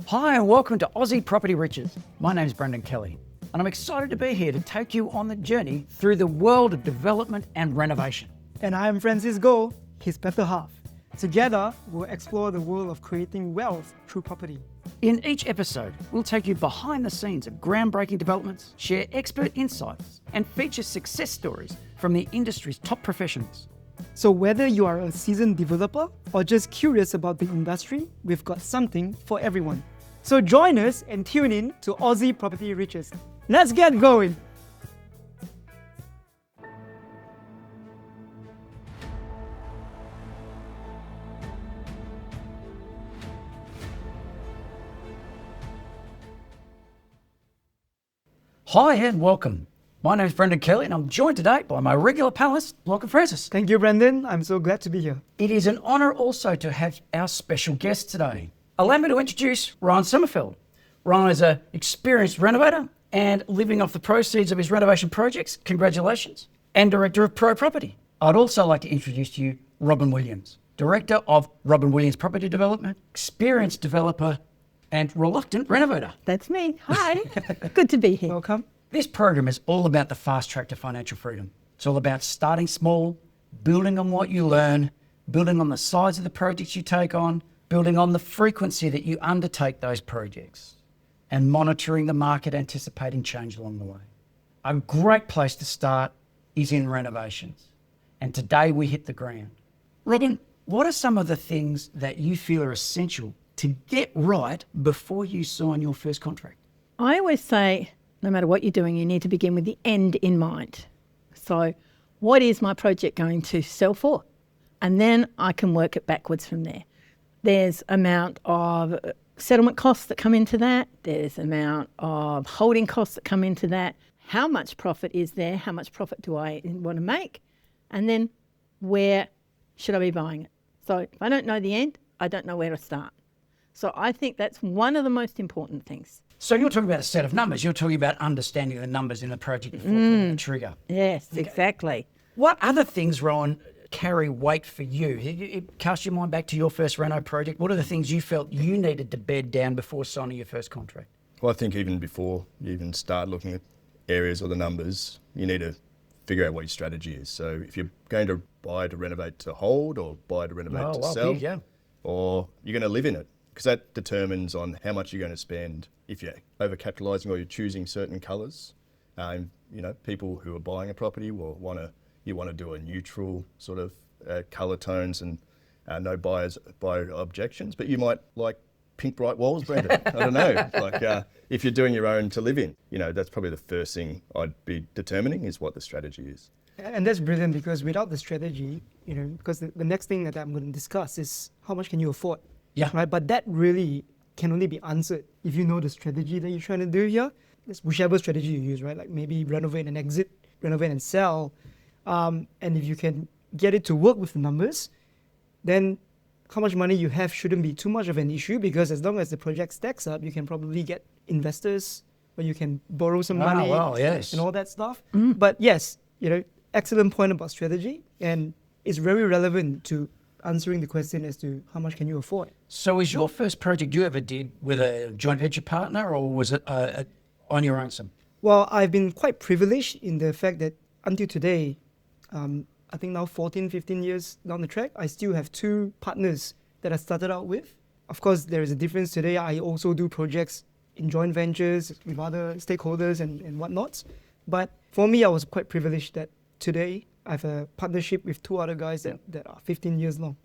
Hi and welcome to Aussie Property Riches. My name's Brendan Kelly and I'm excited to be here to take you on the journey through the world of development and renovation. And I'm Francis Goh, his better half. Together, we'll explore the world of creating wealth through property. In each episode, we'll take you behind the scenes of groundbreaking developments, share expert insights, and feature success stories from the industry's top professionals. So whether you are a seasoned developer or just curious about the industry, we've got something for everyone. So join us and tune in to Aussie Property Riches. Let's get going! Hi and welcome. My name's Brendan Kelly and I'm joined today by my regular panelist, welcome Francis. Thank you, Brendan. I'm so glad to be here. It is an honour also to have our special guest today. Allow me to introduce Rohan Sommerfeld. Rohan is an experienced renovator and living off the proceeds of his renovation projects, congratulations, and Director of Pro Property. I'd also like to introduce to you Robyn Williams, Director of Robyn Williams Property Development, experienced developer and reluctant renovator. That's me. Hi. Good to be here. Welcome. This program is all about the fast track to financial freedom. It's all about starting small, building on what you learn, building on the size of the projects you take on, building on the frequency that you undertake those projects, and monitoring the market, anticipating change along the way. A great place to start is in renovations. And today we hit the ground. Robyn, what are some of the things that you feel are essential to get right before you sign your first contract? I always say, no matter what you're doing, you need to begin with the end in mind. So what is my project going to sell for? And then I can work it backwards from there. There's amount of settlement costs that come into that. There's amount of holding costs that come into that. How much profit is there? How much profit do I want to make? And then where should I be buying it? So if I don't know the end, I don't know where to start. So I think that's one of the most important things. So you're talking about a set of numbers. You're talking about understanding the numbers in the project before pulling the trigger. Yes, exactly. What other things, Rohan, carry weight for you? It cast your mind back to your first reno project. What are the things you felt you needed to bed down before signing your first contract? Well, I think even before you even start looking at areas or the numbers, you need to figure out what your strategy is. So if you're going to buy to renovate to hold or buy to renovate to sell, big, yeah. or you're going to live in it, because that determines on how much you're going to spend. If you're over-capitalising or you're choosing certain colours, people who are buying a property will you want to do a neutral sort of colour tones and no buyer objections, but you might like pink bright walls, Brendan. I don't know. If you're doing your own to live in, that's probably the first thing I'd be determining is what the strategy is. And that's brilliant because without the strategy, because the next thing that I'm going to discuss is how much can you afford? Yeah. Right. But that really can only be answered if you know the strategy that you're trying to do here. It's whichever strategy you use, right? Like maybe renovate and exit, renovate and sell. And if you can get it to work with the numbers, then how much money you have shouldn't be too much of an issue because as long as the project stacks up, you can probably get investors or you can borrow some money yes. and all that stuff. But yes, excellent point about strategy, and it's very relevant to answering the question as to how much can you afford. So is your first project you ever did with a joint venture partner or was it on your own? Well, I've been quite privileged in the fact that until today, I think now 14, 15 years down the track, I still have two partners that I started out with. Of course, there is a difference today. I also do projects in joint ventures with other stakeholders and whatnot. But for me, I was quite privileged that today I have a partnership with two other guys that are 15 years long.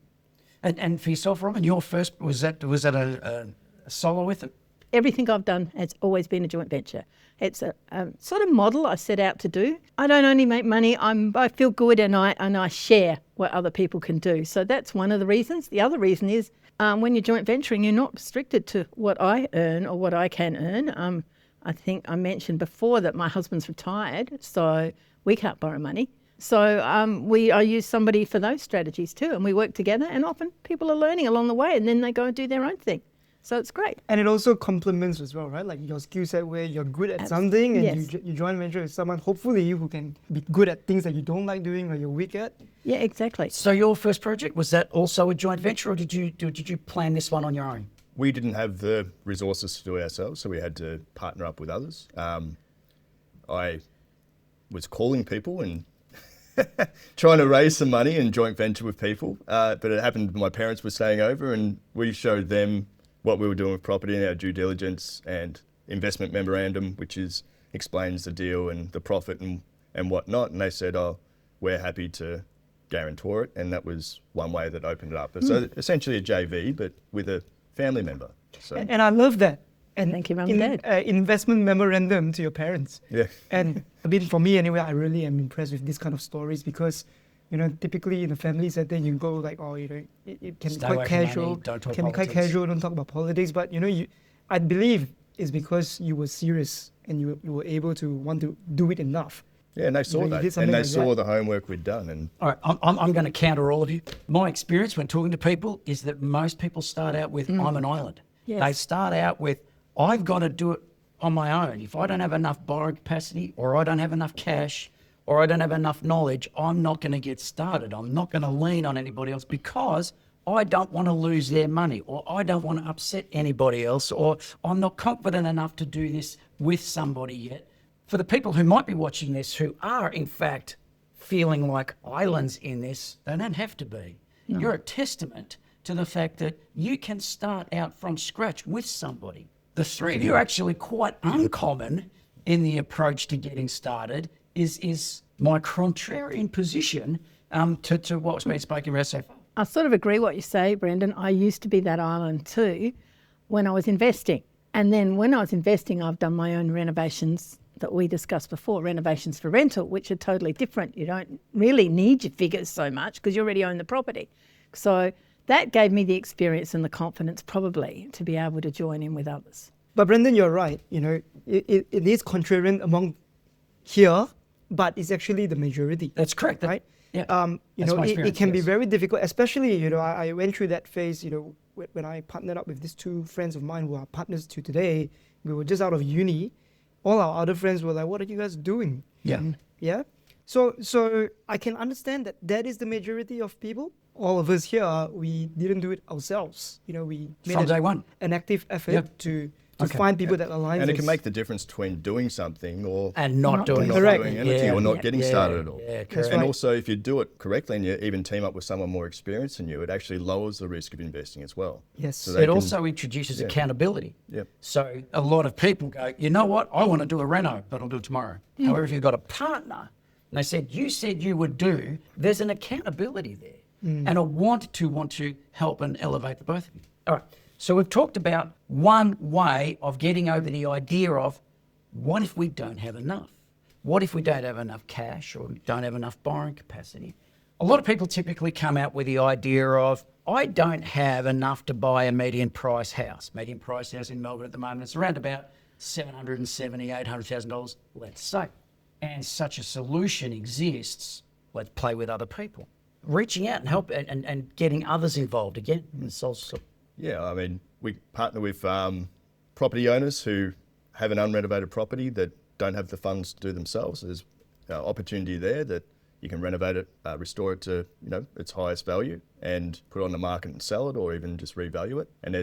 And for yourself, Robyn, your first, was that a solo with it? Everything I've done has always been a joint venture. It's a sort of model I set out to do. I don't only make money, I feel good and I share what other people can do. So that's one of the reasons. The other reason is when you're joint venturing, you're not restricted to what I earn or what I can earn. I think I mentioned before that my husband's retired, so we can't borrow money. So I use somebody for those strategies too, and we work together, and often people are learning along the way and then they go and do their own thing. So it's great. And it also complements as well, right? Like your skill set where you're good at something and yes. you join venture with someone, hopefully, who can be good at things that you don't like doing or you're weak at. Yeah, exactly. So your first project, was that also a joint venture or did you plan this one on your own? we didn't have the resources to do it ourselves, so we had to partner up with others. I was calling people and trying to raise some money and joint venture with people, but it happened my parents were staying over, and we showed them what we were doing with property and our due diligence and investment memorandum, which explains the deal and the profit and whatnot. And they said, "Oh, we're happy to guarantor it," and that was one way that opened it up. So essentially a JV, but with a family member. So And I love that. And Thank you, Mum and Dad. Investment memorandum to your parents. yeah, And I mean, for me anyway, I really am impressed with this kind of stories because, typically in a family setting, you go like, oh, it can Stay be away quite from money, casual, don't talk can be quite politics. casual, don't talk about politics. But I believe it's because you were serious and you were able to want to do it enough. yeah, and they saw You that, did and something they like saw that. the homework we'd done, and All right, I'm going to counter all of you. My experience when talking to people is that most people start out with, I'm an island. Yes. They start out with, I've got to do it on my own. If I don't have enough borrowing capacity, or I don't have enough cash, or I don't have enough knowledge, I'm not going to get started. I'm not going to lean on anybody else because I don't want to lose their money, or I don't want to upset anybody else, or I'm not confident enough to do this with somebody yet. For the people who might be watching this who are in fact feeling like islands in this, they don't have to be. No. You're a testament to the fact that you can start out from scratch with somebody. The three of you are actually quite uncommon in the approach to getting started, is my contrarian position to what's been spoken about so far. I sort of agree what you say, Brendan. I used to be that island too when I was investing. And then when I was investing, I've done my own renovations that we discussed before, renovations for rental, which are totally different. You don't really need your figures so much because you already own the property. So that gave me the experience and the confidence probably to be able to join in with others. But Brendan, you're right. It is contrarian among here, but it's actually the majority. That's correct. Right? Yeah. You That's know, my it experience, can be yes. very difficult, especially, I went through that phase, when I partnered up with these two friends of mine who are partners to today. We were just out of uni. All our other friends were like, what are you guys doing? Yeah. Yeah. So I can understand that is the majority of people. All of us here, we didn't do it ourselves. We made From day one. an active effort Yep. to Okay. find people that align and with it can make the difference between doing something or And not doing not Correct. doing anything or not getting started at all. Yeah, That's correct. And right. also, if you do it correctly and you even team up with someone more experienced than you, it actually lowers the risk of investing as well. Yes. So they It can- also introduces accountability. Yep. So a lot of people go, you know what, I want to do a reno, but I'll do it tomorrow. However, if you've got a partner, and they said, you said you would do, there's an accountability there. And I want to help and elevate the both of you. All right. So we've talked about one way of getting over the idea of what if we don't have enough? What if we don't have enough cash or don't have enough borrowing capacity? A lot of people typically come out with the idea of, I don't have enough to buy a median price house. Median price house in Melbourne at the moment is around about $770,000, $800,000, let's say. And such a solution exists. Let's play with other people. Reaching out and help and getting others involved again. Yeah, I mean, we partner with property owners who have an unrenovated property that don't have the funds to do themselves. There's opportunity there that you can renovate it, restore it to its highest value, and put it on the market and sell it, or even just revalue it. And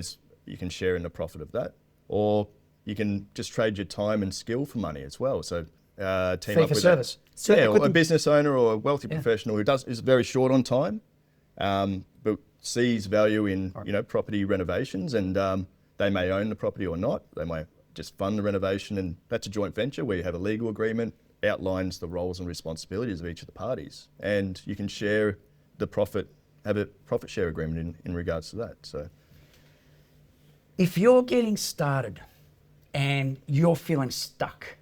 you can share in the profit of that, or you can just trade your time and skill for money as well. So team Fee up for with service. So or a equity- business owner or a wealthy professional who is very short on time, but sees value in property renovations, and they may own the property or not. They may just fund the renovation, and that's a joint venture where you have a legal agreement, outlines the roles and responsibilities of each of the parties, and you can share the profit, have a profit share agreement in regards to that. So If you're getting started and you're feeling stuck,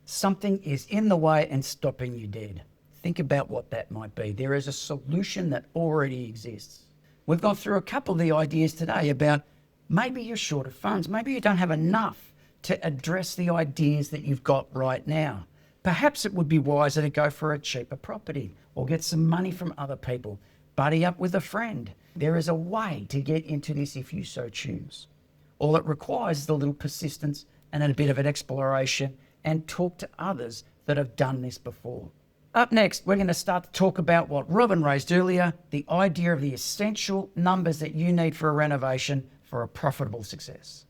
something is in the way and stopping you dead, think about what that might be. There is a solution that already exists. We've gone through a couple of the ideas today about maybe you're short of funds, maybe you don't have enough to address the ideas that you've got right now. Perhaps it would be wiser to go for a cheaper property or get some money from other people, buddy up with a friend. There is a way to get into this if you so choose. All it requires is a little persistence and a bit of an exploration, and talk to others that have done this before. Up next, we're going to start to talk about what Robyn raised earlier, the idea of the essential numbers that you need for a renovation for a profitable success.